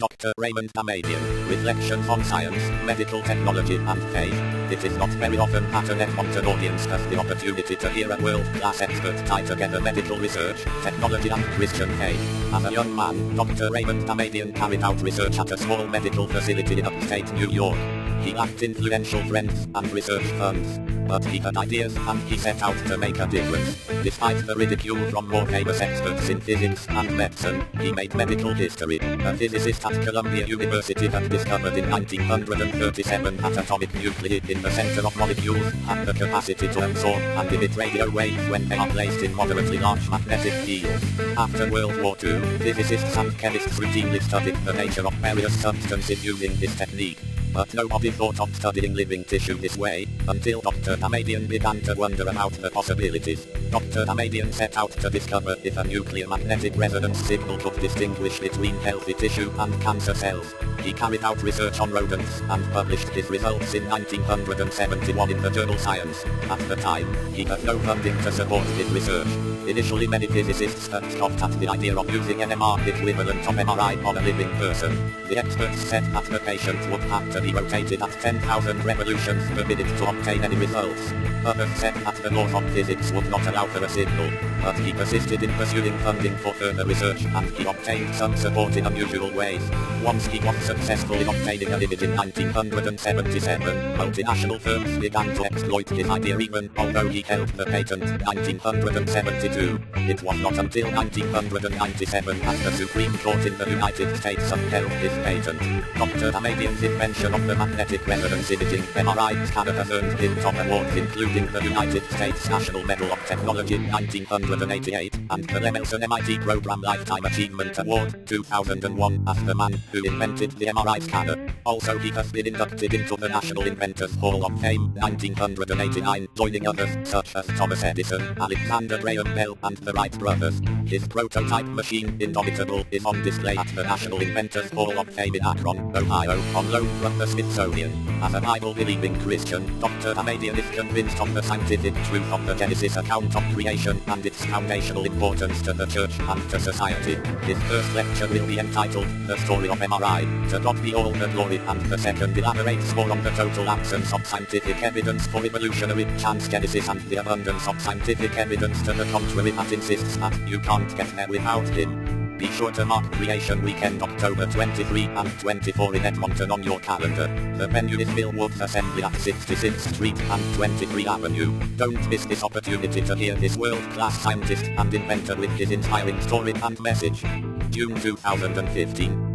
Dr. Raymond Damadian, Reflections on Science, Medical Technology and Faith. It is not very often that an Edmonton audience has the opportunity to hear a world-class expert tie together medical research, technology and Christian faith. As a young man, Dr. Raymond Damadian carried out research at a small medical facility in upstate New York. He lacked influential friends and research funds, but he had ideas and he set out to make a difference. Despite the ridicule from more famous experts in physics and medicine, he made medical history. A physicist at Columbia University had discovered in 1937 that atomic nuclei in the center of molecules have the capacity to absorb and emit radio waves when they are placed in moderately large magnetic fields. After World War II, physicists and chemists routinely studied the nature of various substances using this technique. But nobody thought of studying living tissue this way, until Dr. Damadian began to wonder about the possibilities. Dr. Damadian set out to discover if a nuclear magnetic resonance signal could distinguish between healthy tissue and cancer cells. He carried out research on rodents and published his results in 1971 in the journal Science. At the time, he had no funding to support his research. Initially many physicists had scoffed at the idea of using NMR equivalent of MRI on a living person. The experts said that the patient would have to be rotated at 10,000 revolutions per minute to obtain any results. Others said that the laws of physics would not allow for a signal, but he persisted in pursuing funding for further research and he obtained some support in unusual ways. Once he was successful in obtaining an image in 1977, multinational firms began to exploit his idea even although he held the patent in 1972. It was not until 1997 that the Supreme Court in the United States upheld his patent. Dr. Damadian's invention of the magnetic resonance imaging MRI scanner has earned him top awards including the United States National Medal of Technology 1988 and the Lemelson MIT Program Lifetime Achievement Award 2001 as the man who invented the MRI scanner. Also he has been inducted into the National Inventors Hall of Fame 1989, joining others such as Thomas Edison, Alexander Graham Bell and the Wright brothers. His prototype machine, Indomitable, is on display at the National Inventors Hall of Fame in Akron, Ohio, on loan from the Smithsonian. As a Bible-believing Christian, Dr. Damadian is convinced of the scientific truth of the Genesis account of creation and its foundational importance to the church and to society. His first lecture will be entitled, The Story of MRI, To God Be All the Glory, and the second elaborates more on the total absence of scientific evidence for evolutionary chance genesis and the abundance of scientific evidence to the contrary that insists that you can't get there without him. Be sure to mark Creation Weekend October 23 and 24 in Edmonton on your calendar. The venue is Bill Woods Assembly at 66th Street and 23 Avenue. Don't miss this opportunity to hear this world-class scientist and inventor with his inspiring story and message. June 2015.